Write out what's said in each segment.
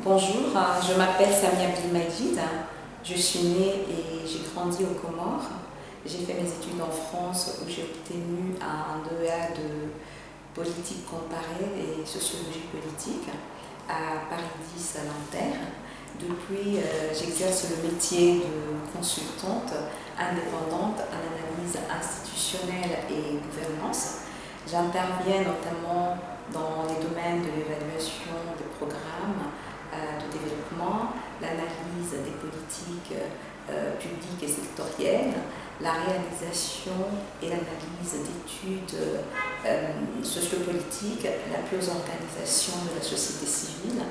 Bonjour, je m'appelle Samia Abdelmajid. Je suis née et j'ai grandi aux Comores. J'ai fait mes études en France où j'ai obtenu un DEA de politique comparée et sociologie politique à Paris 10 à Nanterre. Depuis, j'exerce le métier de consultante indépendante en analyse institutionnelle et gouvernance. J'interviens notamment dans les domaines de l'évaluation des programmes de développement, l'analyse des politiques publiques et sectorielles, la réalisation et l'analyse d'études sociopolitiques, l'appui aux organisations de la société civile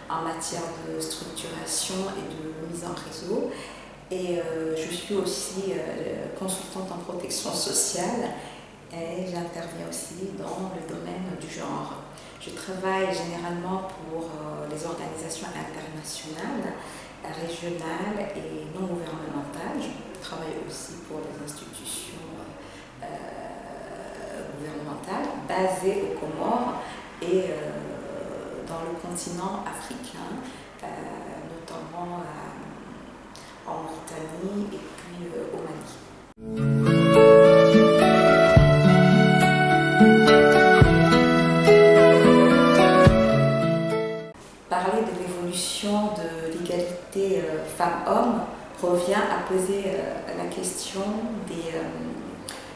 en matière de structuration et de mise en réseau. Et je suis aussi consultante en protection sociale et j'interviens aussi dans le domaine du genre. Je travaille généralement pour les organisations internationales, régionales et non gouvernementales. Je travaille aussi pour les institutions gouvernementales basées aux Comores et dans le continent africain, notamment en Mauritanie et puis au Mali. Parler de l'évolution de l'égalité femmes-hommes revient à poser la question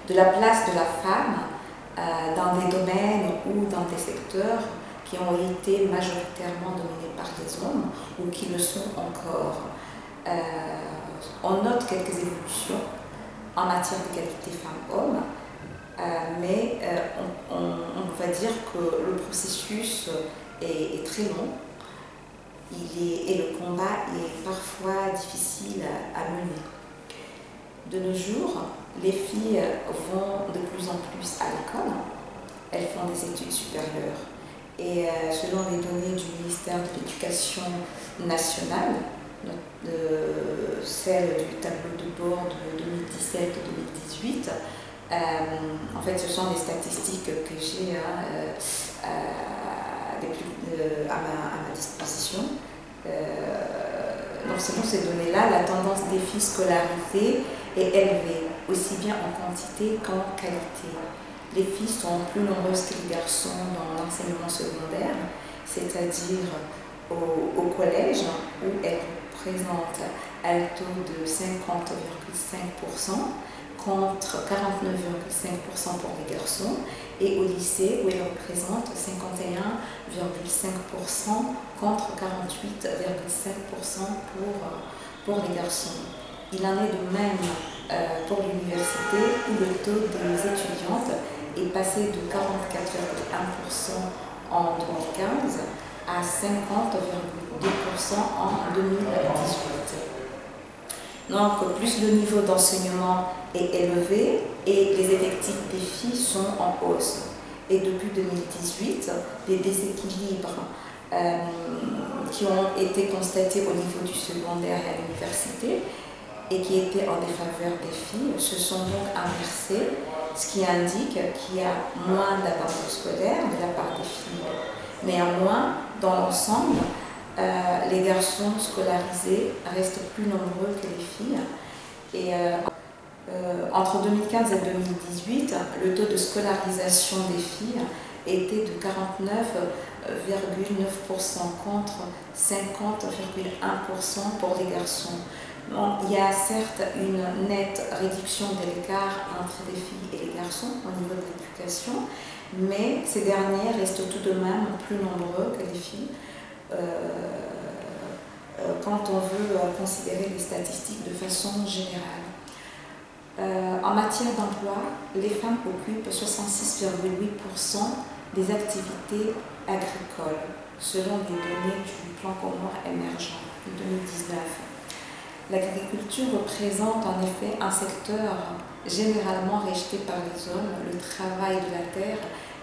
de la place de la femme dans des domaines ou dans des secteurs qui ont été majoritairement dominés par les hommes ou qui le sont encore. On note quelques évolutions en matière d'égalité femmes-hommes, mais on va dire que le processus est très long. Et le combat est parfois difficile à mener. De nos jours, les filles vont de plus en plus à l'école, elles font des études supérieures. Et selon les données du ministère de l'Éducation nationale, celle du tableau de bord de 2017-2018, en fait ce sont des statistiques que j'ai à ma disposition. Donc selon ces données-là, la tendance des filles scolarisées est élevée, aussi bien en quantité qu'en qualité. Les filles sont plus nombreuses que les garçons dans l'enseignement secondaire, c'est-à-dire au collège, où elles représentent un taux de 50,5% contre 49,5% pour les garçons, et au lycée où elles représentent 51,5% contre 48,5% pour les garçons. Il en est de même pour l'université où le taux des étudiantes est passé de 44,1% en 2015 à 50,2% en 2018. Donc, plus le niveau d'enseignement est élevé et les effectifs des filles sont en hausse. Et depuis 2018, les déséquilibres qui ont été constatés au niveau du secondaire et à l'université et qui étaient en défaveur des filles se sont donc inversés, ce qui indique qu'il y a moins d'abandon scolaire de la part des filles. Néanmoins, dans l'ensemble, les garçons scolarisés restent plus nombreux que les filles. Et entre 2015 et 2018, le taux de scolarisation des filles était de 49,9% contre 50,1% pour les garçons. Donc, il y a certes une nette réduction de l'écart entre les filles et les garçons au niveau de l'éducation, mais ces derniers restent tout de même plus nombreux que les filles quand on veut considérer les statistiques de façon générale. En matière d'emploi, les femmes occupent 66,8% des activités agricoles, selon les données du plan Comores émergent de 2019. L'agriculture représente en effet un secteur généralement rejeté par les hommes, le travail de la terre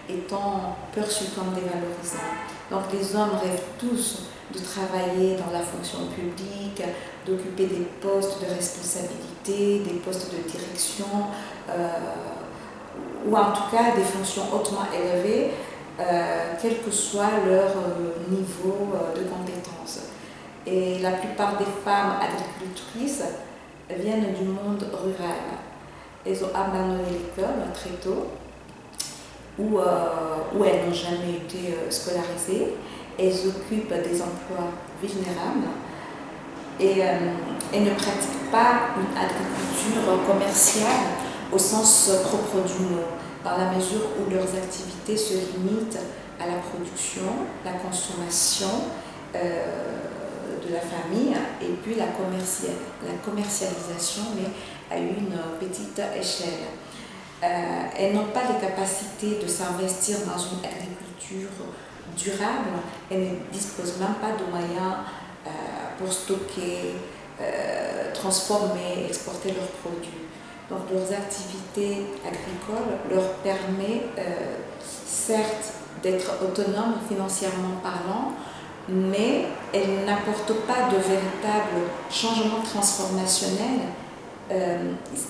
étant perçu comme dévalorisant. Donc les hommes rêvent tous de travailler dans la fonction publique, d'occuper des postes de responsabilité, des postes de direction, ou en tout cas des fonctions hautement élevées, quel que soit leur niveau de compétence. la plupart des femmes agricultrices viennent du monde rural. Elles ont abandonné l'école très tôt, où elles n'ont jamais été scolarisées. Elles occupent des emplois vulnérables et elles ne pratiquent pas une agriculture commerciale au sens propre du mot, dans la mesure où leurs activités se limitent à la production, la consommation de la famille et puis la commercialisation, mais à une petite échelle. Elles n'ont pas les capacités de s'investir dans une agriculture durable, elles ne disposent même pas de moyens pour stocker, transformer, exporter leurs produits. Donc leurs activités agricoles leur permettent certes d'être autonomes financièrement parlant, mais elles n'apportent pas de véritable changement transformationnel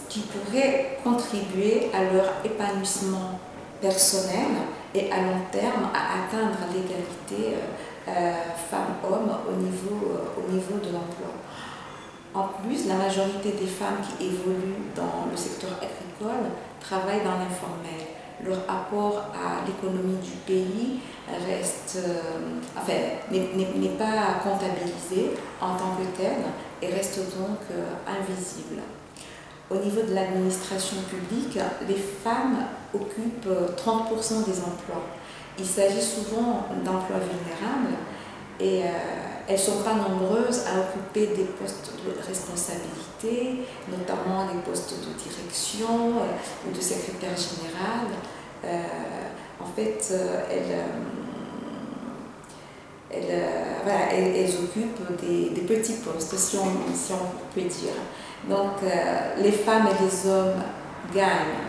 qui pourrait contribuer à leur épanouissement personnel et à long terme à atteindre l'égalité femmes-hommes au niveau de l'emploi. En plus, la majorité des femmes qui évoluent dans le secteur agricole travaillent dans l'informel. Leur apport à l'économie du pays n'est pas comptabilisé en tant que tel et reste donc invisible. Au niveau de l'administration publique, les femmes occupent 30% des emplois. Il s'agit souvent d'emplois vulnérables et elles ne sont pas nombreuses à occuper des postes de responsabilité, notamment des postes de direction ou de secrétaire général. Elles occupent des petits postes, si on peut dire. Donc, les femmes et les hommes gagnent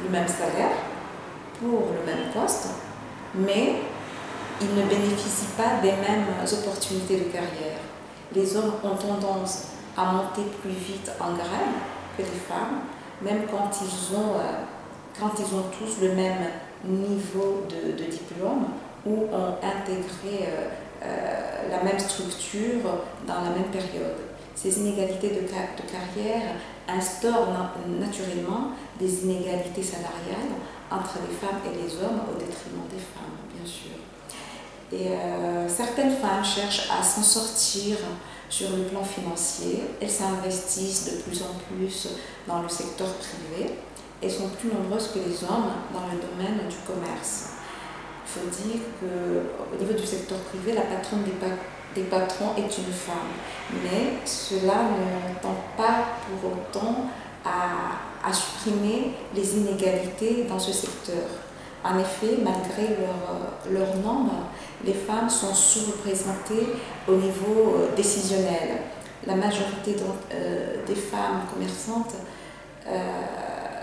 le même salaire pour le même poste, mais ils ne bénéficient pas des mêmes opportunités de carrière. Les hommes ont tendance à monter plus vite en grade que les femmes, même quand ils ont tous le même niveau de diplôme ou ont intégré la même structure dans la même période. Ces inégalités de carrière instaurent naturellement des inégalités salariales entre les femmes et les hommes au détriment des femmes, bien sûr. Et certaines femmes cherchent à s'en sortir sur le plan financier. Elles s'investissent de plus en plus dans le secteur privé. Elles sont plus nombreuses que les hommes dans le domaine du commerce. Il faut dire qu'au niveau du secteur privé, la patronne des patrons est une femme. Mais cela ne tend pas pour autant à supprimer les inégalités dans ce secteur. En effet, malgré leur nombre, les femmes sont sous-représentées au niveau décisionnel. La majorité des femmes commerçantes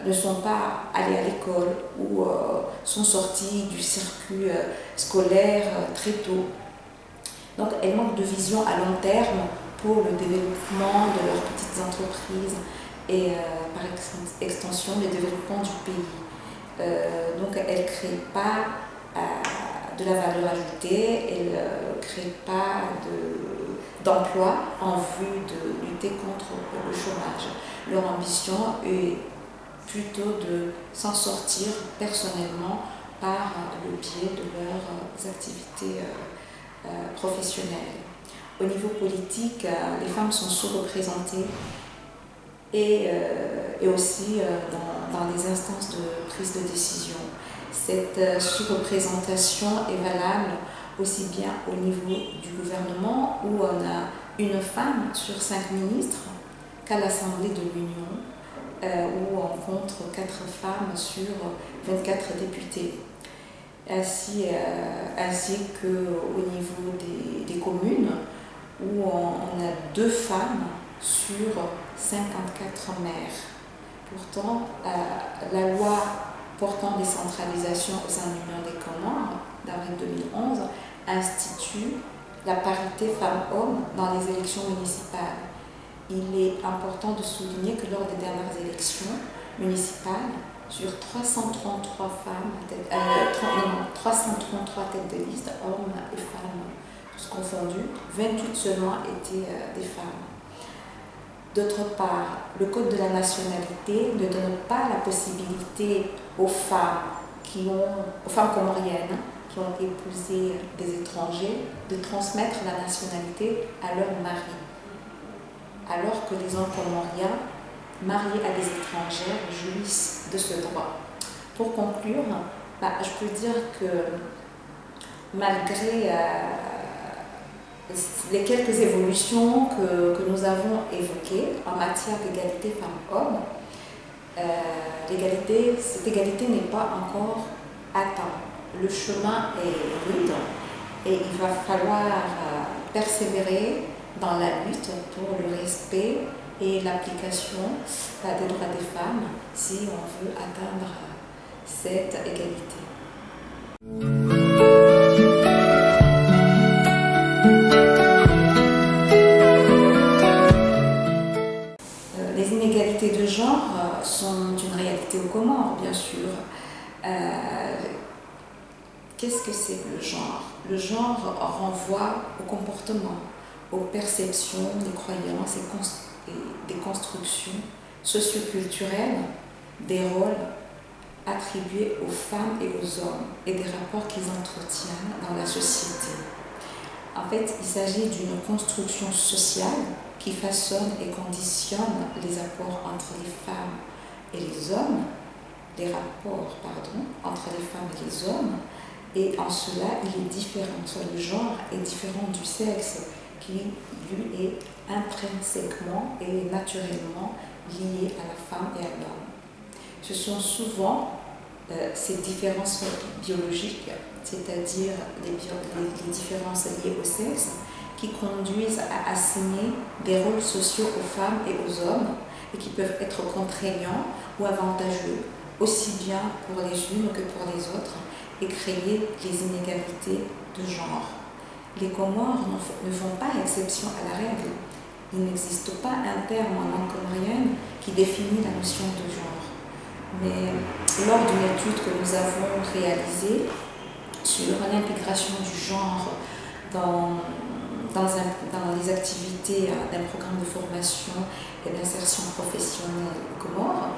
ne sont pas allées à l'école ou sont sorties du circuit scolaire très tôt. Donc elles manquent de vision à long terme pour le développement de leurs petites entreprises et par extension le développement du pays. Donc elles ne créent pas de la valeur ajoutée, elles ne créent pas d'emploi en vue de lutter contre le chômage. Leur ambition est plutôt de s'en sortir personnellement par le biais de leurs activités professionnelles. Au niveau politique, les femmes sont sous-représentées et aussi dans les instances de prise de décision. Cette sous-représentation est valable aussi bien au niveau du gouvernement où on a une femme sur 5 ministres qu'à l'Assemblée de l'Union où on compte 4 femmes sur 24 députés. Ainsi qu'au niveau des communes où on a 2 femmes sur 54 maires. Pourtant, la loi portant décentralisation au sein de l'Union des Comores d'avril 2011 institue la parité femmes-hommes dans les élections municipales. Il est important de souligner que lors des dernières élections municipales, sur 333 têtes de liste, hommes et femmes, tout tous confondus, 28 seulement étaient des femmes. D'autre part, le Code de la nationalité ne donne pas la possibilité aux femmes comoriennes qui ont épousé des étrangers de transmettre la nationalité à leur mari, alors que les hommes comoriens mariés à des étrangères jouissent de ce droit. Pour conclure, je peux dire que malgré les quelques évolutions que nous avons évoquées en matière d'égalité femmes-hommes, cette égalité n'est pas encore atteinte. Le chemin est rude et il va falloir persévérer dans la lutte pour le respect et l'application des droits des femmes si on veut atteindre cette égalité. Les inégalités de genre sont une réalité aux Comores, bien sûr. Qu'est-ce que c'est le genre? Le genre renvoie au comportement, aux perceptions, des croyances et des constructions socioculturelles, des rôles attribués aux femmes et aux hommes et des rapports qu'ils entretiennent dans la société. En fait, il s'agit d'une construction sociale qui façonne et conditionne les rapports entre les femmes et les hommes, entre les femmes et les hommes, et en cela, il est différent. Le genre est différent du sexe, qui lui est intrinsèquement et naturellement lié à la femme et à l'homme. Ce sont souvent ces différences biologiques, c'est-à-dire les différences liées au sexe, qui conduisent à assigner des rôles sociaux aux femmes et aux hommes et qui peuvent être contraignants ou avantageux, aussi bien pour les unes que pour les autres, et créer les inégalités de genre. Les Comores ne font pas exception à la règle. Il n'existe pas un terme en langue comorienne qui définit la notion de genre. Mais lors d'une étude que nous avons réalisée sur l'intégration du genre dans les activités d'un programme de formation et d'insertion professionnelle aux Comores,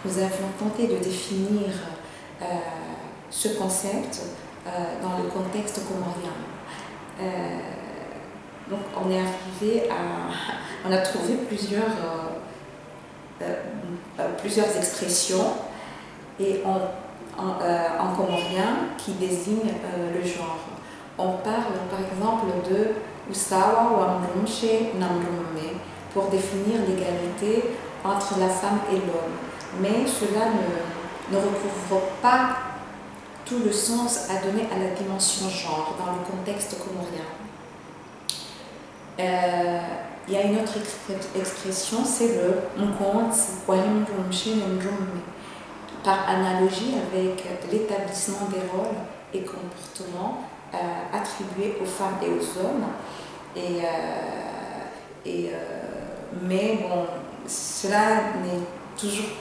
nous avions tenté de définir ce concept dans le contexte comorien. Donc on est arrivé on a trouvé plusieurs expressions et en comorien qui désignent le genre. On parle par exemple de Usawa ou Amrumche Namrumme pour définir l'égalité entre la femme et l'homme. Mais cela ne recouvre pas tout le sens à donner à la dimension genre dans le contexte comorien. Il y a une autre expression, c'est le Mkont Wahimrumche Namrumme, par analogie avec l'établissement des rôles et comportements attribués aux femmes et aux hommes. Mais bon, cela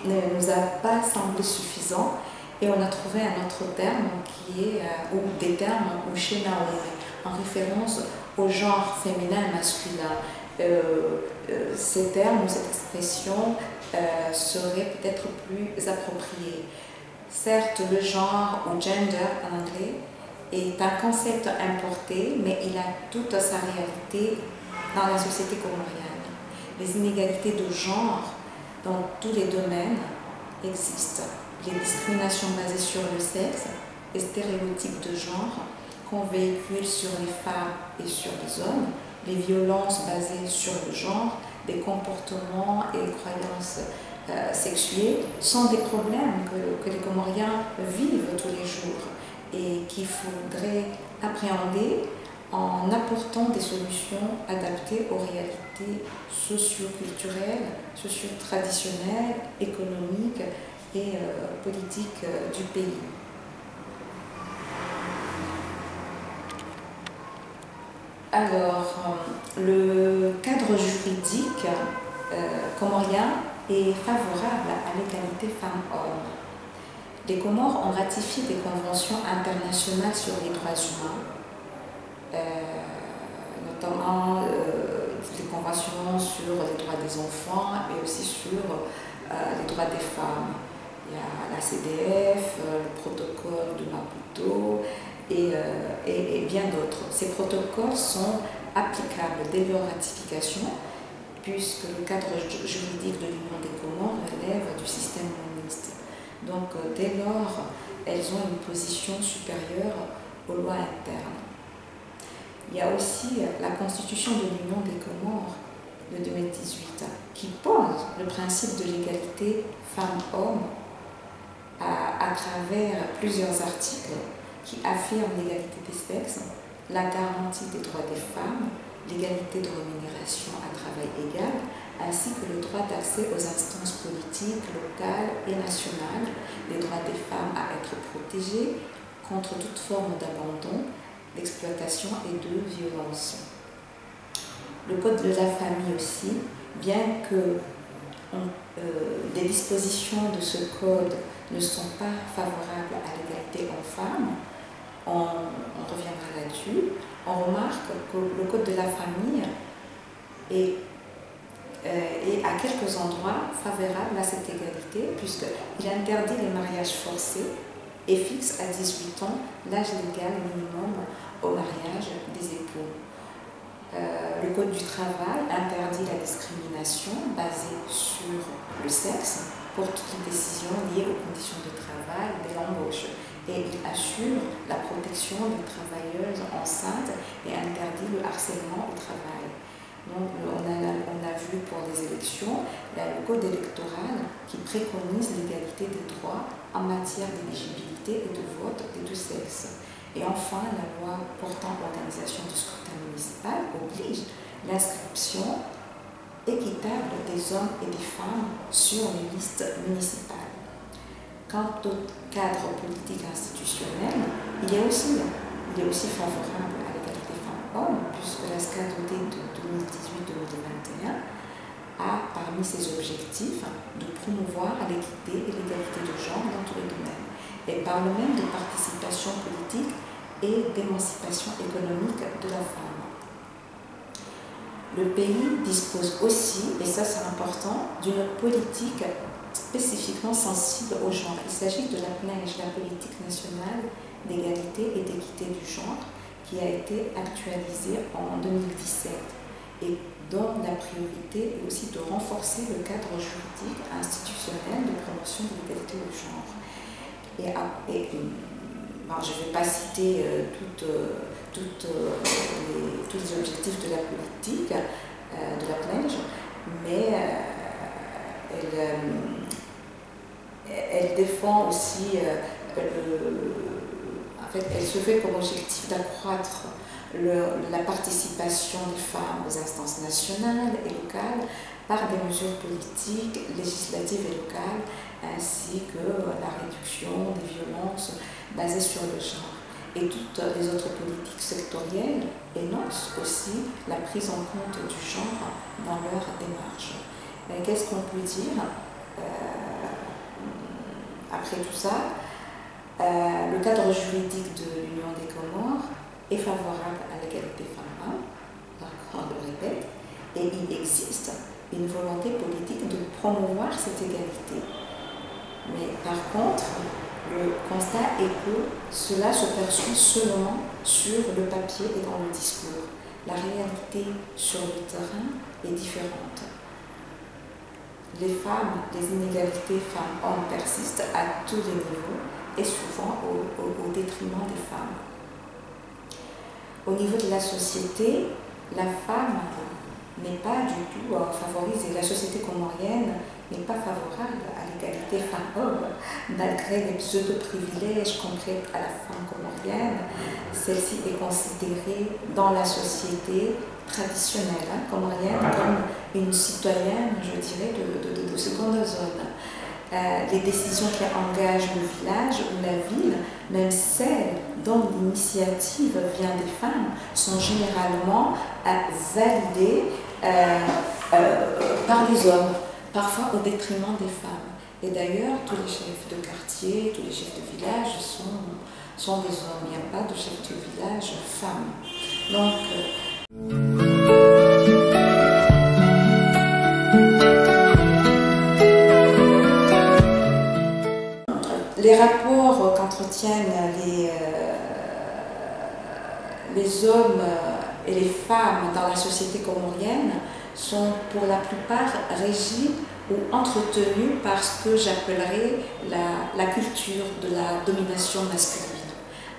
ne nous a pas semblé suffisant et on a trouvé un autre terme ou des termes en référence au genre féminin et masculin. Ces termes ou cette expression seraient peut-être plus appropriés. Certes, le genre ou gender en anglais est un concept importé, mais il a toute sa réalité dans la société comorienne. Les inégalités de genre dans tous les domaines existent. Les discriminations basées sur le sexe, les stéréotypes de genre qu'on véhicule sur les femmes et sur les hommes, les violences basées sur le genre, des comportements et croyances sexuées sont des problèmes que les Comoriens vivent tous les jours et qu'il faudrait appréhender en apportant des solutions adaptées aux réalités socio-culturelles, socio-traditionnelles, économiques et politiques du pays. Alors, le cadre juridique comorien est favorable à l'égalité femmes-hommes. Les Comores ont ratifié des conventions internationales sur les droits humains notamment les conventions sur les droits des enfants, mais aussi sur les droits des femmes. Il y a la CDF, le protocole de Maputo et bien d'autres. Ces protocoles sont applicables dès leur ratification, puisque le cadre juridique de l'Union des Comores relève du système humaniste. Donc, dès lors, elles ont une position supérieure aux lois internes. Il y a aussi la Constitution de l'Union des Comores de 2018 qui pose le principe de l'égalité femmes-hommes à travers plusieurs articles qui affirment l'égalité des sexes, la garantie des droits des femmes, l'égalité de rémunération à travail égal, ainsi que le droit d'accès aux instances politiques locales et nationales, les droits des femmes à être protégées contre toute forme d'abandon, d'exploitation et de violence. Le Code de la famille aussi, bien que des dispositions de ce code ne sont pas favorables à l'égalité hommes-femmes, on reviendra là-dessus, on remarque que le Code de la famille est à quelques endroits favorable à cette égalité, puisqu'il interdit les mariages forcés et fixe à 18 ans l'âge légal minimum au mariage des époux. Le Code du travail interdit la discrimination basée sur le sexe pour toutes les décisions liées aux conditions de travail dès l'embauche. Et il assure la protection des travailleuses enceintes et interdit le harcèlement au travail. Donc, on a vu pour les élections le code électoral qui préconise l'égalité des droits en matière d'éligibilité et de vote des deux sexes. Et enfin, la loi portant l'organisation du scrutin municipal oblige l'inscription équitable des hommes et des femmes sur les listes municipales. Quant au cadre politique institutionnel, il est aussi favorable à l'égalité femmes-hommes, puisque la SCADOD de 2018-2021 a parmi ses objectifs de promouvoir l'équité et l'égalité de genre dans tous les domaines. Elle parle même de participation politique et d'émancipation économique de la femme. Le pays dispose aussi, et ça c'est important, d'une politique spécifiquement sensible au genre. Il s'agit de la PNEJ, la politique nationale d'égalité et d'équité du genre, qui a été actualisée en 2017 et dont la priorité est aussi de renforcer le cadre juridique institutionnel de promotion de l'égalité du genre. Je ne vais pas citer tous les objectifs de la politique de la PNEJ, mais elle défend aussi, elle se fait comme objectif d'accroître la participation des femmes aux instances nationales et locales par des mesures politiques, législatives et locales, ainsi que la réduction des violences basées sur le genre. Et toutes les autres politiques sectorielles énoncent aussi la prise en compte du genre dans leur démarche. Qu'est-ce qu'on peut dire après tout ça? Le cadre juridique de l'Union des Comores est favorable à l'égalité femmes-hommes, on le répète, et il existe une volonté politique de promouvoir cette égalité. Mais par contre, le constat est que cela se perçoit seulement sur le papier et dans le discours. La réalité sur le terrain est différente. Les inégalités femmes-hommes persistent à tous les niveaux et souvent au détriment des femmes. Au niveau de la société, la femme n'est pas du tout favorisée. La société comorienne n'est pas favorable à l'égalité femmes-hommes, malgré les pseudo-privilèges concrets à la femme comorienne. Celle-ci est considérée dans la société traditionnelle comorienne comme une citoyenne, je dirais, de seconde zone. Les décisions qui engagent le village ou la ville, même celles dont l'initiative vient des femmes, sont généralement validées par les hommes, parfois au détriment des femmes. Et d'ailleurs, tous les chefs de quartier, tous les chefs de village sont des hommes. Il n'y a pas de chef de village femme. Donc, Les rapports qu'entretiennent les hommes et les femmes dans la société comorienne sont pour la plupart régis ou entretenus par ce que j'appellerais la culture de la domination masculine.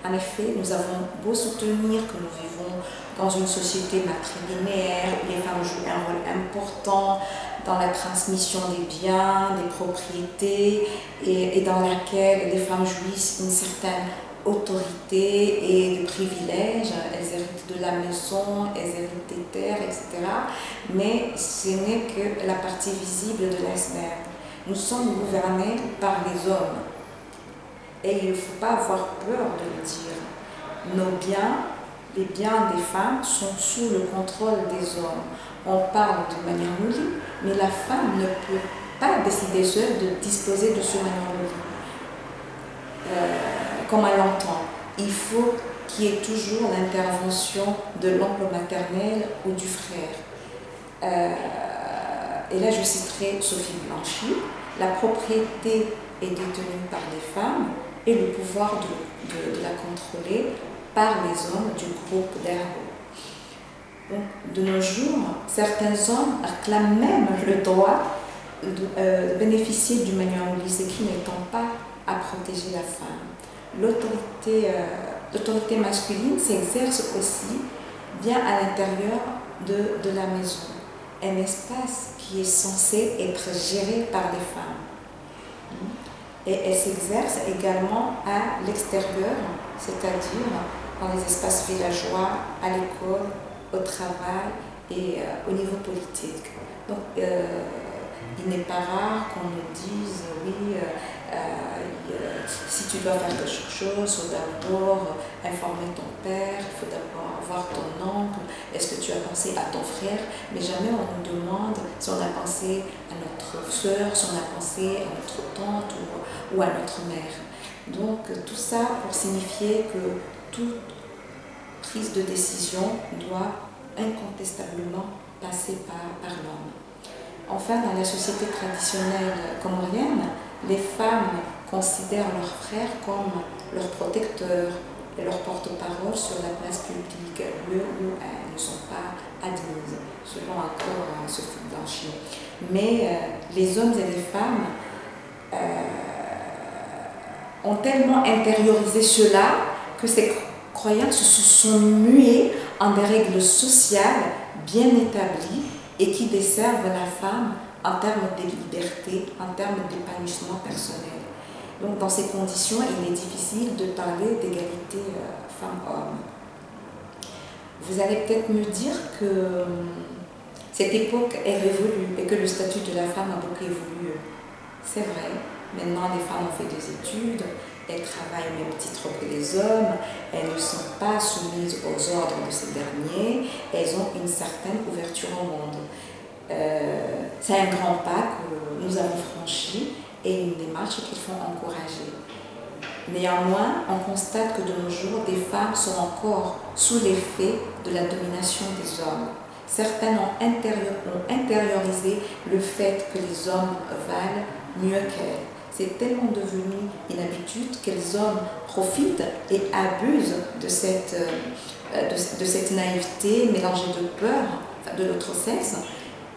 En effet, nous avons beau soutenir que nous vivons dans une société matrilinéaire où les femmes jouent un rôle important dans la transmission des biens, des propriétés et dans laquelle les femmes jouissent une certaine autorité et de privilèges, elles héritent de la maison, elles héritent des terres, etc. Mais ce n'est que la partie visible de l'iceberg. Nous sommes gouvernés par les hommes. Et il ne faut pas avoir peur de le dire. Nos biens, les biens des femmes, sont sous le contrôle des hommes. On parle de manière logique, mais la femme ne peut pas décider seule de disposer de ce manière logique. Comme elle l'entend. Il faut qu'il y ait toujours l'intervention de l'oncle maternel ou du frère. Et là, je citerai Sophie Blanchy. La propriété est détenue par les femmes et le pouvoir de la contrôler par les hommes du groupe d'Herbo. Donc, de nos jours, certains hommes réclament même le droit de bénéficier du manuel lycée qui n'étant pas à protéger la femme. L'autorité masculine s'exerce aussi bien à l'intérieur de la maison, un espace qui est censé être géré par les femmes. Et elle s'exerce également à l'extérieur, c'est-à-dire dans les espaces villageois, à l'école, au travail et au niveau politique. Donc, il n'est pas rare qu'on nous dise, oui, si tu dois faire quelque chose, il faut d'abord informer ton père, il faut d'abord voir ton oncle, est-ce que tu as pensé à ton frère, mais jamais on nous demande si on a pensé à notre soeur, si on a pensé à notre tante ou à notre mère. Donc tout ça pour signifier que toute prise de décision doit incontestablement passer par l'homme. Enfin, dans la société traditionnelle comorienne, les femmes considèrent leurs frères comme leurs protecteurs et leurs porte-parole sur la place publique, lieu où elles ne sont pas admises, selon encore Sophie Blanchy. Mais les hommes et les femmes ont tellement intériorisé cela que ces croyances se sont muées en des règles sociales bien établies et qui desservent la femme en termes de liberté, en termes d'épanouissement personnel. Donc dans ces conditions, il est difficile de parler d'égalité femmes-hommes. Vous allez peut-être me dire que cette époque est révolue et que le statut de la femme a beaucoup évolué. C'est vrai, maintenant les femmes ont fait des études, elles travaillent au même titre que les hommes, elles ne sont pas soumises aux ordres de ces derniers, elles ont une certaine ouverture au monde. C'est un grand pas que nous avons franchi et une démarche qu'il faut encourager. Néanmoins, on constate que de nos jours, des femmes sont encore sous l'effet de la domination des hommes. Certaines ont intériorisé le fait que les hommes valent mieux qu'elles. C'est tellement devenu une habitude que les hommes profitent et abusent de cette naïveté mélangée de peur de l'autre sexe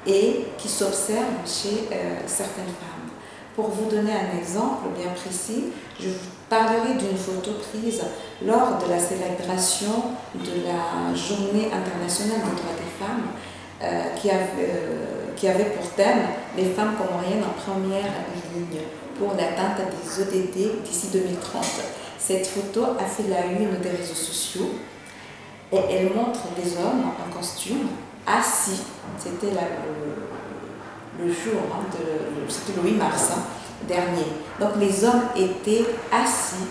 et qui s'observe chez certaines femmes. Pour vous donner un exemple bien précis, je vous parlerai d'une photo prise lors de la célébration de la Journée internationale des droits des femmes qui avait pour thème les femmes comoriennes en première ligne pour l'atteinte des ODD d'ici 2030. Cette photo a fait la une des réseaux sociaux et elle montre des hommes en costume assis. C'était le jour, c'était le 8 mars dernier. Donc les hommes étaient assis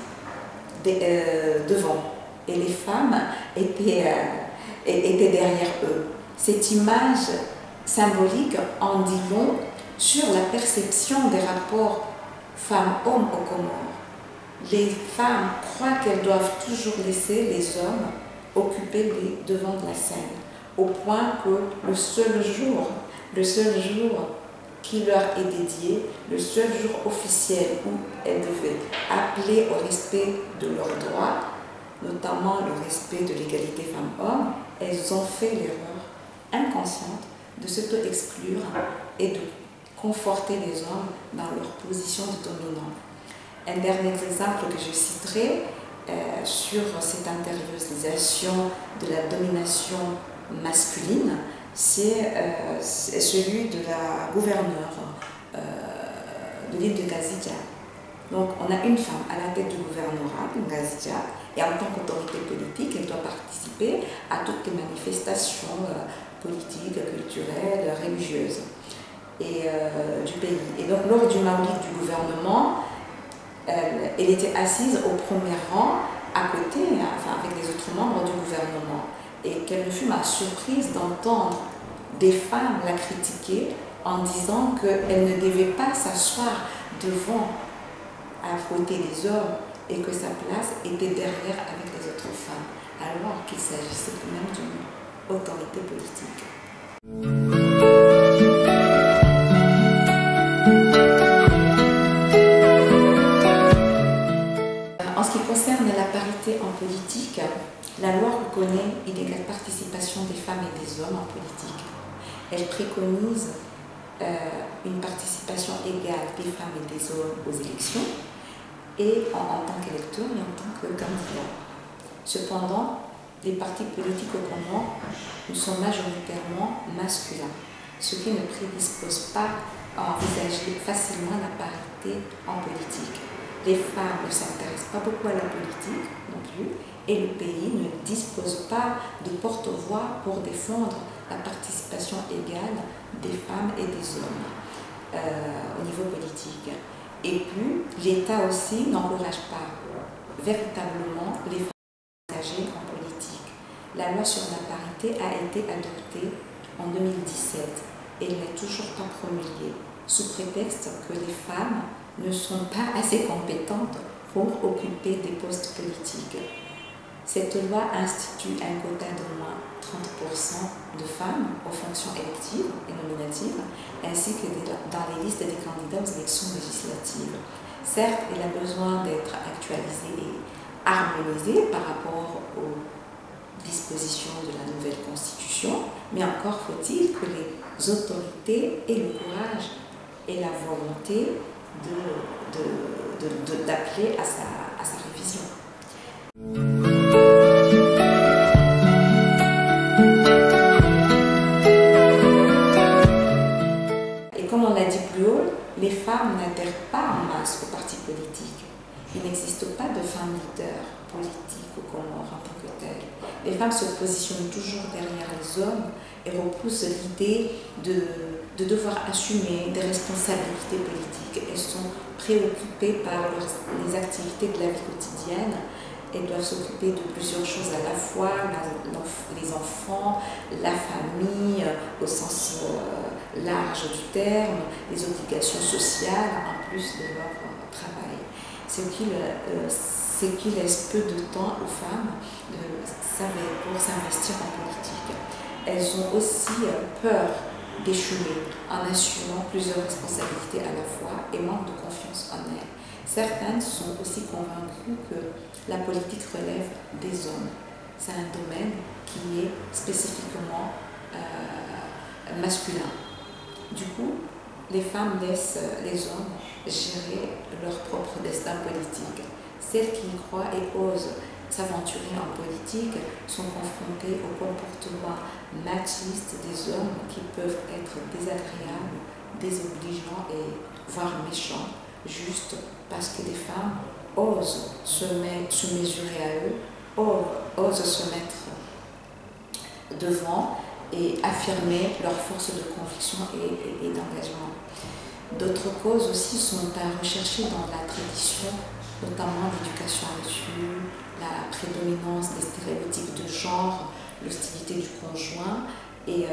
devant et les femmes étaient derrière eux. Cette image symbolique en dit long sur la perception des rapports femmes-hommes au Comores. Les femmes croient qu'elles doivent toujours laisser les hommes occuper les devants de la scène. au point que le seul jour qui leur est dédié, le seul jour officiel où elles devaient appeler au respect de leurs droits, notamment le respect de l'égalité femmes-hommes, elles ont fait l'erreur inconsciente de s'auto-exclure et de conforter les hommes dans leur position de dominant. Un dernier exemple que je citerai sur cette intériorisation de la domination masculine, c'est celui de la gouverneure de l'île de Ngazidja. Donc on a une femme à la tête du gouvernorat de Ngazidja et en tant qu'autorité politique, elle doit participer à toutes les manifestations politiques, culturelles, religieuses du pays. Et donc lors du maolid du gouvernement, elle était assise au premier rang à côté, enfin avec les autres membres du gouvernement. Et quelle ne fut ma surprise d'entendre des femmes la critiquer en disant qu'elle ne devait pas s'asseoir devant à côté des hommes et que sa place était derrière avec les autres femmes, alors qu'il s'agissait tout de même d'une autorité politique. En ce qui concerne la parité en politique, la loi reconnaît une égale participation des femmes et des hommes en politique. Elle préconise une participation égale des femmes et des hommes aux élections, et en tant qu'électeurs et en tant que candidats. Cependant, les partis politiques au Congo sont majoritairement masculins, ce qui ne prédispose pas à envisager facilement la parité en politique. Les femmes ne s'intéressent pas beaucoup à la politique non plus, et le pays ne dispose pas de porte-voix pour défendre la participation égale des femmes et des hommes au niveau politique. Et puis, l'État aussi n'encourage pas véritablement les femmes engagées en politique. La loi sur la parité a été adoptée en 2017 et elle n'est toujours pas promulguée, sous prétexte que les femmes ne sont pas assez compétentes pour occuper des postes politiques. Cette loi institue un quota d'au moins 30% de femmes aux fonctions électives et nominatives, ainsi que dans les listes des candidats aux élections législatives. Certes, elle a besoin d'être actualisée et harmonisée par rapport aux dispositions de la nouvelle Constitution, mais encore faut-il que les autorités aient le courage et la volonté d'appeler à sa révision. Et comme on l'a dit plus haut, les femmes n'adhèrent pas en masse aux partis politiques. Il n'existe pas de femmes leaders politiques au Comores en tant que telles. Les femmes se positionnent toujours derrière les hommes et repoussent l'idée de devoir assumer des responsabilités politiques. Elles sont préoccupées par les activités de la vie quotidienne. Elles doivent s'occuper de plusieurs choses à la fois, les enfants, la famille au sens large du terme, les obligations sociales en plus de leur travail. Ce qui laisse peu de temps aux femmes pour s'investir en politique. Elles ont aussi peur d'échouer en assumant plusieurs responsabilités à la fois et manquent de confiance en elles. Certaines sont aussi convaincues que la politique relève des hommes. C'est un domaine qui est spécifiquement masculin. Du coup, les femmes laissent les hommes gérer leur propre destin politique. Celles qui y croient et osent s'aventurer en politique sont confrontées au comportement machiste des hommes qui peuvent être désagréables, désobligeants et voire méchants, juste parce que les femmes osent se mesurer à eux, osent se mettre devant et affirmer leur force de conviction et d'engagement. D'autres causes aussi sont à rechercher dans la tradition, notamment l'éducation reçue, la prédominance des stéréotypes de genre, l'hostilité du conjoint et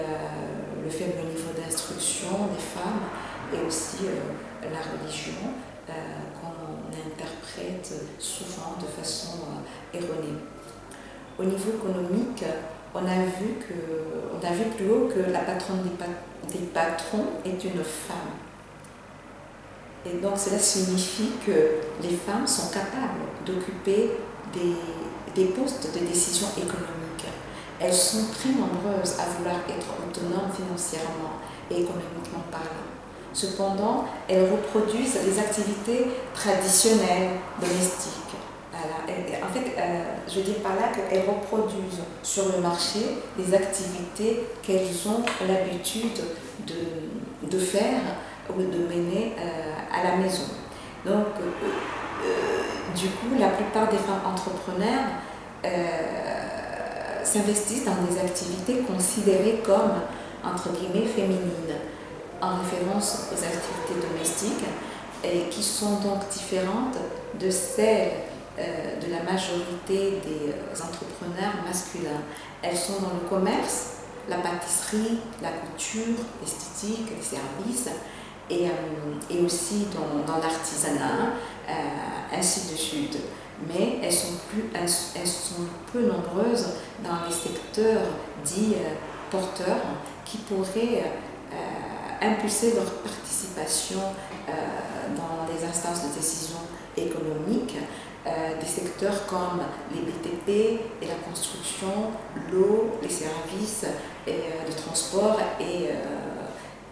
le faible niveau d'instruction des femmes et aussi la religion qu'on interprète souvent de façon erronée. Au niveau économique, on a vu plus haut que la patronne des patrons est une femme. Et donc cela signifie que les femmes sont capables d'occuper des postes de décision économique. Elles sont très nombreuses à vouloir être autonomes financièrement et économiquement parlant. Cependant, elles reproduisent les activités traditionnelles domestiques. En fait, je dis par là qu'elles reproduisent sur le marché les activités qu'elles ont l'habitude de faire ou de mener à la maison. Donc, du coup, la plupart des femmes entrepreneurs s'investissent dans des activités considérées comme, entre guillemets, féminines, en référence aux activités domestiques, et qui sont donc différentes de celles de la majorité des entrepreneurs masculins. Elles sont dans le commerce, la pâtisserie, la couture, l'esthétique, les services, et aussi dans l'artisanat, ainsi de suite. Mais elles sont peu nombreuses dans les secteurs dits porteurs qui pourraient impulser leur participation dans les instances de décision économique, des secteurs comme les BTP et la construction, l'eau, les services, le transport et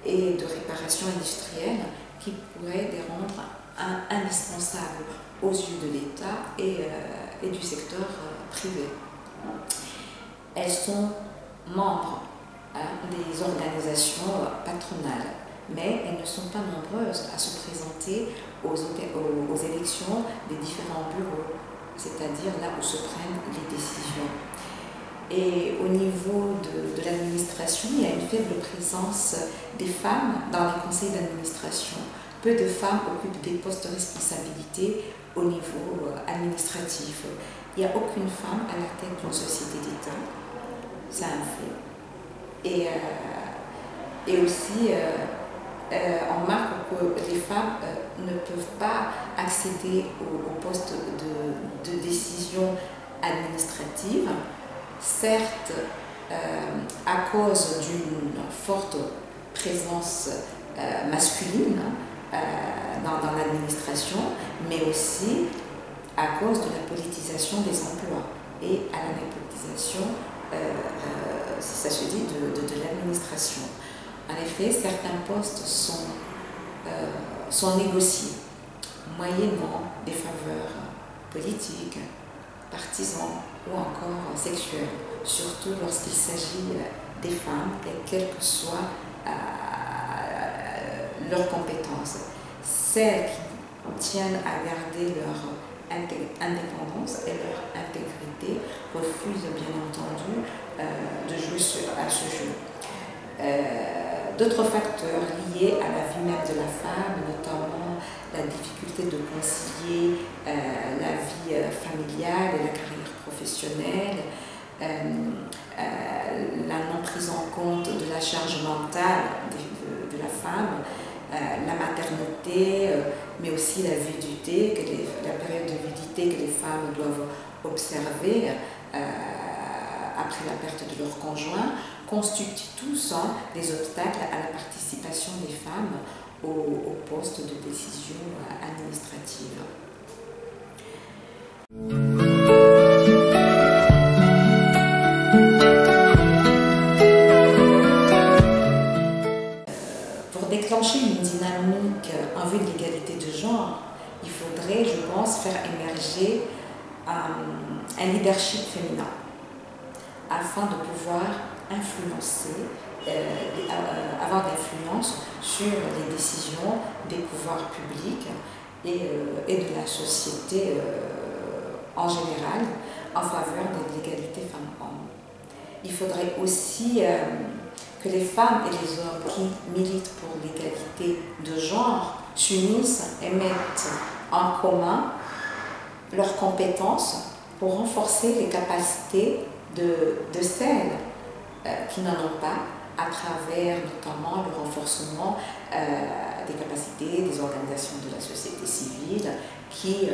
de réparation industrielle qui pourraient les rendre indispensables aux yeux de l'État et du secteur privé. Elles sont membres des organisations patronales, mais elles ne sont pas nombreuses à se présenter aux élections des différents bureaux, c'est-à-dire là où se prennent les décisions. Et au niveau de l'administration, il y a une faible présence des femmes dans les conseils d'administration. Peu de femmes occupent des postes de responsabilité au niveau administratif. Il n'y a aucune femme à la tête d'une société d'État, c'est un fait. Et aussi, on remarque que les femmes ne peuvent pas accéder au poste de décision administrative, certes à cause d'une forte présence masculine dans l'administration, mais aussi à cause de la politisation des emplois et à la népotisation, si ça se dit, de l'administration. En effet, certains postes sont négociés, moyennant des faveurs politiques, partisans ou encore sexuelles, surtout lorsqu'il s'agit des femmes et quelles que soient leurs compétences. Celles qui tiennent à garder leur indépendance et leur intégrité refusent bien entendu de jouer à ce jeu. D'autres facteurs liés à la vie même de la femme, notamment la difficulté de concilier la vie familiale et la carrière professionnelle, la non prise en compte de la charge mentale de la femme, la maternité, mais aussi la viudité, la période de viudité que les femmes doivent observer après la perte de leur conjoint, constituent tous des obstacles à la participation des femmes aux postes de décision administrative. Pour déclencher une dynamique en vue de l'égalité de genre, il faudrait, je pense, faire émerger un leadership féminin afin de pouvoir influencer, avoir d'influence sur les décisions des pouvoirs publics et de la société en général en faveur de l'égalité femmes-hommes. Il faudrait aussi que les femmes et les hommes qui militent pour l'égalité de genre s'unissent et mettent en commun leurs compétences pour renforcer les capacités de celles qui n'en ont pas, à travers notamment le renforcement des capacités des organisations de la société civile qui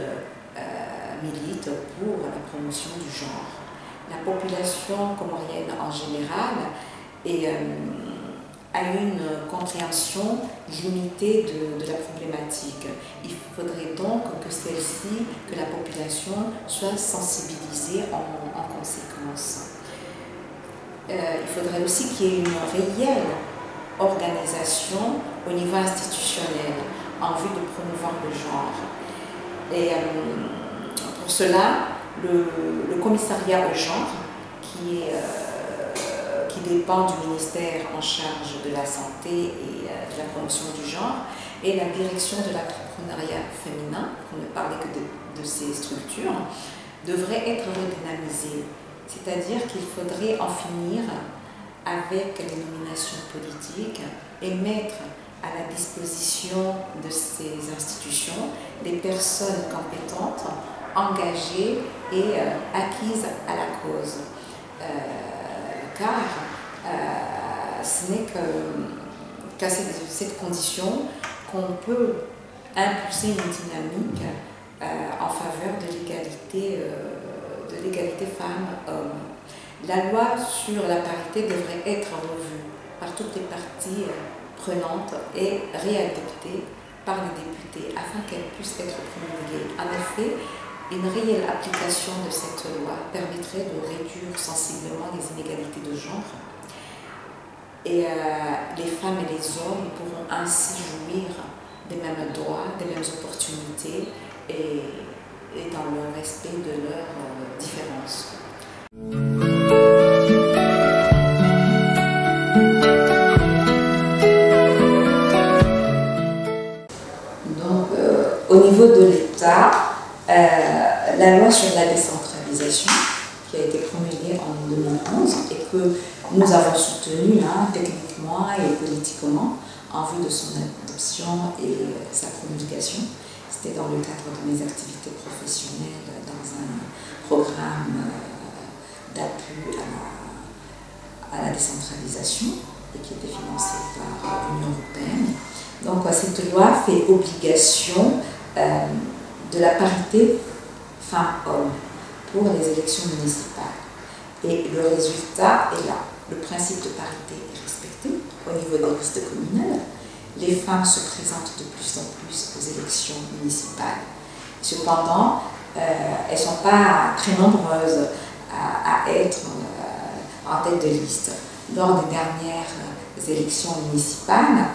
militent pour la promotion du genre. la population comorienne en général a une compréhension limitée de la problématique. Il faudrait donc que celle-ci, que la population soit sensibilisée en conséquence. Il faudrait aussi qu'il y ait une réelle organisation au niveau institutionnel en vue de promouvoir le genre. Et pour cela, le commissariat au genre, qui dépend du ministère en charge de la santé et de la promotion du genre, et la direction de l'entrepreneuriat féminin, pour ne parler que de ces structures, devraient être redynamisées. C'est-à-dire qu'il faudrait en finir avec les nominations politiques et mettre à la disposition de ces institutions des personnes compétentes, engagées et acquises à la cause. Car ce n'est qu'à cette condition qu'on peut impulser une dynamique en faveur de l'égalité femmes-hommes. La loi sur la parité devrait être revue par toutes les parties prenantes et réadoptée par les députés afin qu'elle puisse être promulguée. En effet, une réelle application de cette loi permettrait de réduire sensiblement les inégalités de genre et les femmes et les hommes pourront ainsi jouir des mêmes droits, des mêmes opportunités et dans le respect de leurs différences. Donc, au niveau de l'État, la loi sur la décentralisation, qui a été promulguée en 2011 et que nous avons soutenue techniquement et politiquement en vue de son adoption et sa promulgation. C'était dans le cadre de mes activités professionnelles dans un programme d'appui à la décentralisation et qui était financé par l'Union européenne. Donc cette loi fait obligation de la parité femmes-hommes pour les élections municipales. Et le résultat est là. Le principe de parité est respecté au niveau des listes communales. Les femmes se présentent de plus en plus aux élections municipales. Cependant, elles ne sont pas très nombreuses à être en tête de liste. Lors des dernières élections municipales,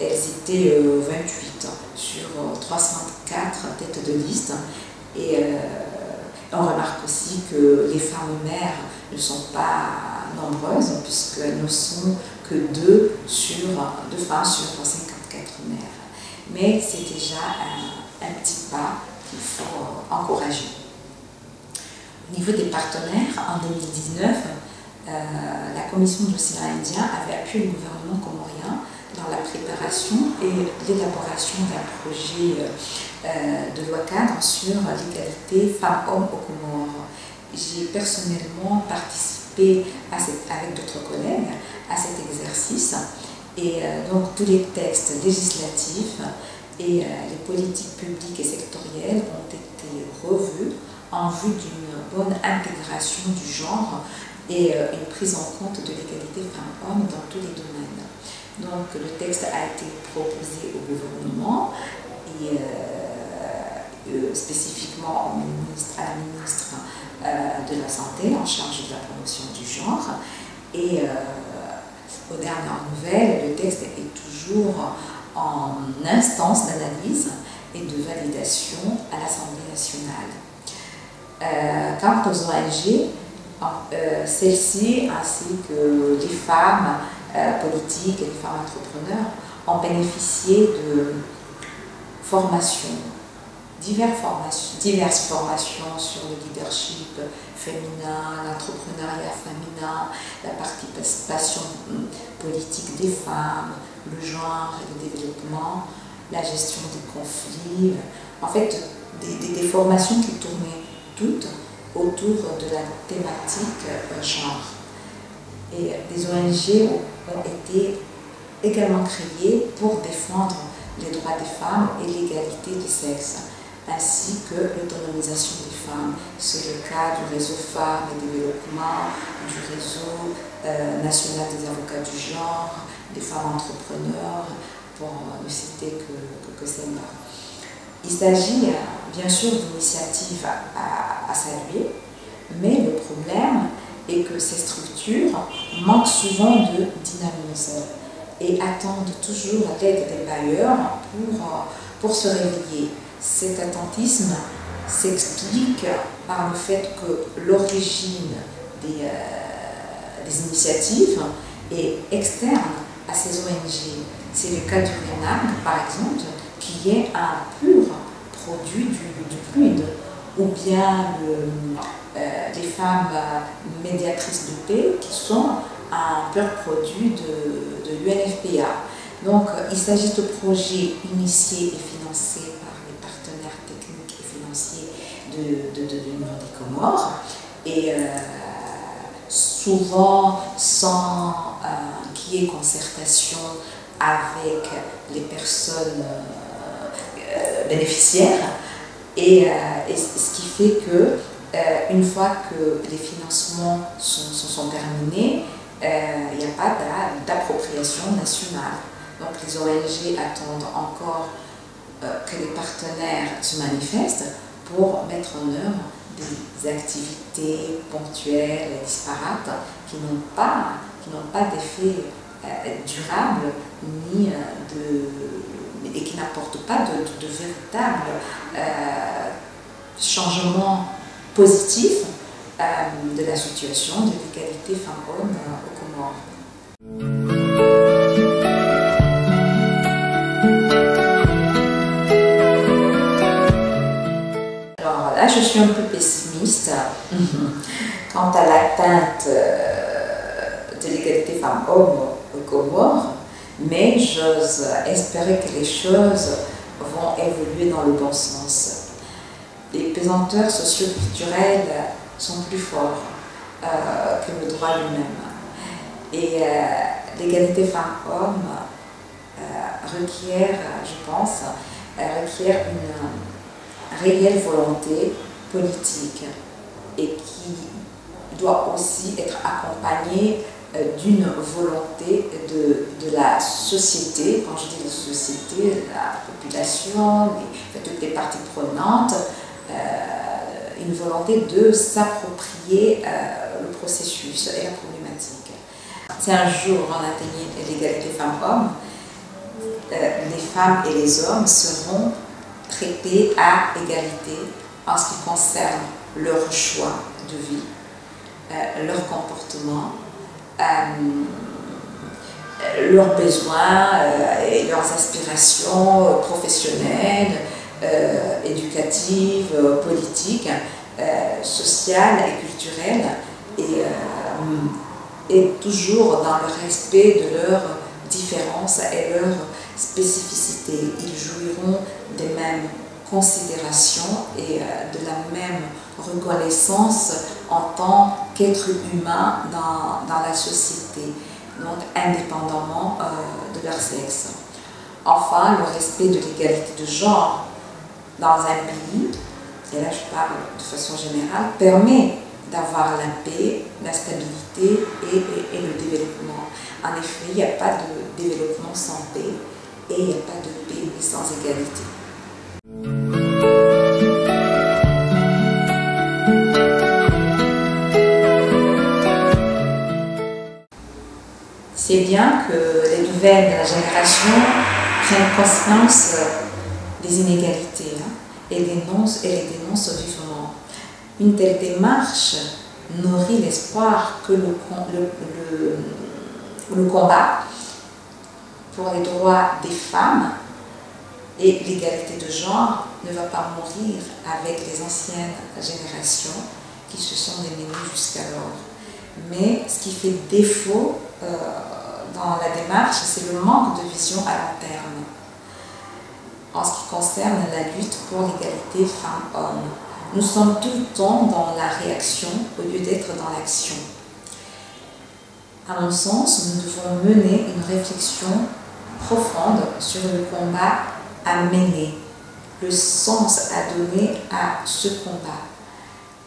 elles étaient 28 sur 304 têtes de liste. Et on remarque aussi que les femmes maires ne sont pas nombreuses, puisqu'elles ne sont que 2 femmes sur 54 maires. Mais c'est déjà un petit pas qu'il faut encourager. Au niveau des partenaires, en 2019, la Commission de l'océan Indien avait appuyé le gouvernement comorien dans la préparation et l'élaboration d'un projet de loi cadre sur l'égalité femmes-hommes aux Comores. J'ai personnellement participé avec d'autres collègues à cet exercice et donc tous les textes législatifs et les politiques publiques et sectorielles ont été revus en vue d'une bonne intégration du genre et une prise en compte de l'égalité femmes-hommes dans tous les domaines. Donc le texte a été proposé au gouvernement et spécifiquement à la ministre de la Santé en charge de la promotion du genre. Et aux dernières nouvelles, le texte est toujours en instance d'analyse et de validation à l'Assemblée nationale. Quant aux ONG, celles-ci ainsi que les femmes politiques et les femmes entrepreneurs ont bénéficié de formations, diverses formations sur le leadership féminin, l'entrepreneuriat féminin, la participation politique des femmes, le genre et le développement, la gestion des conflits. En fait, des formations qui tournaient toutes autour de la thématique genre. Et des ONG ont été également créées pour défendre les droits des femmes et l'égalité des sexes, ainsi que l'autonomisation des femmes. femmes. C'est le cas du réseau Femmes et Développement, du réseau national des avocats du genre, des femmes entrepreneurs, pour ne citer que celle-là. Il s'agit bien sûr d'initiatives à saluer, mais le problème est que ces structures manquent souvent de dynamisme et attendent toujours l'aide des bailleurs pour se réveiller. Cet attentisme s'explique par le fait que l'origine des initiatives est externe à ces ONG. C'est le cas du RENAM, par exemple, qui est un pur produit du fluide, ou bien les femmes médiatrices de paix qui sont un pur produit de l'UNFPA. Donc il s'agit de projets initiés et financés par les partenaires techniques et financiers de l'Union des Comores, et souvent sans qu'il y ait concertation avec les personnes bénéficiaires, et ce qui fait que une fois que les financements sont terminés, il n'y a pas d'appropriation nationale. Donc les ONG attendent encore que les partenaires se manifestent pour mettre en œuvre des activités ponctuelles et disparates qui n'ont pas d'effet durable et qui n'apportent pas de véritable changement positif de la situation de l'égalité femmes-hommes aux Comores. Alors là, je suis un peu pessimiste quant à l'atteinte de l'égalité femmes-hommes aux Comores, mais j'ose espérer que les choses vont évoluer dans le bon sens. Les pesanteurs socio-culturels sont plus forts que le droit lui-même. Et l'égalité femmes-hommes requiert, je pense, une réelle volonté politique, et qui doit aussi être accompagnée d'une volonté de la société. Quand je dis la société, la population, toutes les parties prenantes, une volonté de s'approprier le processus et la problématique. Si un jour on atteignait l'égalité femmes-hommes, les femmes et les hommes seront traités à égalité en ce qui concerne leur choix de vie, leur comportement, leurs besoins et leurs aspirations professionnelles, éducatives, politiques, sociales et culturelles, et toujours dans le respect de leurs différences et leurs spécificités. Ils jouiront des mêmes considérations et de la même reconnaissance en tant qu'être humain dans la société, donc indépendamment de leur sexe. Enfin, le respect de l'égalité de genre dans un pays, et là je parle de façon générale, permet d'avoir la paix, la stabilité et le développement. En effet, il n'y a pas de développement sans paix, et il n'y a pas de paix sans égalité. C'est bien que les nouvelles générations prennent conscience des inégalités et les dénoncent vivement. Une telle démarche nourrit l'espoir que le combat pour les droits des femmes et l'égalité de genre ne va pas mourir avec les anciennes générations qui se sont démenées jusqu'alors. Mais ce qui fait défaut dans la démarche, c'est le manque de vision à long terme en ce qui concerne la lutte pour l'égalité femmes-hommes. Nous sommes tout le temps dans la réaction au lieu d'être dans l'action. À mon sens, nous devons mener une réflexion profonde sur le combat à mener, le sens à donner à ce combat.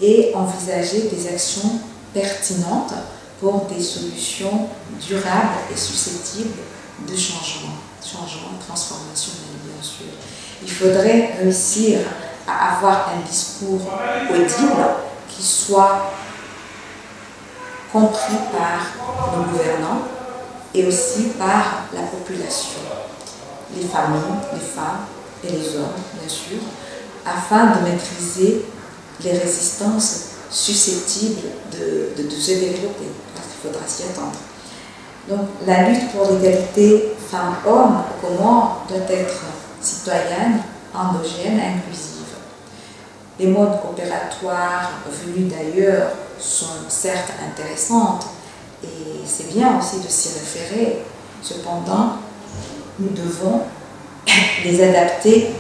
et envisager des actions pertinentes pour des solutions durables et susceptibles de changement transformationnel bien sûr. Il faudrait réussir à avoir un discours audible qui soit compris par nos gouvernants et aussi par la population, les familles, les femmes et les hommes bien sûr, afin de maîtriser les résistances susceptibles de se développer, parce qu'il faudra s'y attendre. Donc la lutte pour l'égalité femmes-hommes au Comores doit être citoyenne, endogène, inclusive. Les modes opératoires venus d'ailleurs sont certes intéressantes et c'est bien aussi de s'y référer. Cependant, nous devons les adapter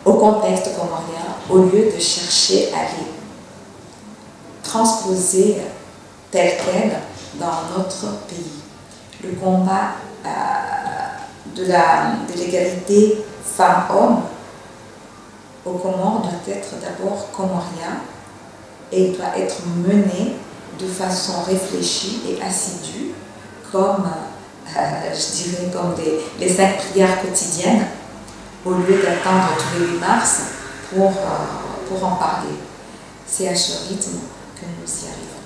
au contexte comorien au lieu de chercher à les transposer tels quels dans notre pays. Le combat de l'égalité femmes-hommes au Comores doit être d'abord comorien et il doit être mené de façon réfléchie et assidue comme, je dirais, comme les 5 prières quotidiennes au lieu d'attendre tous les 8 mars pour en parler. C'est à ce rythme que nous y arrivons.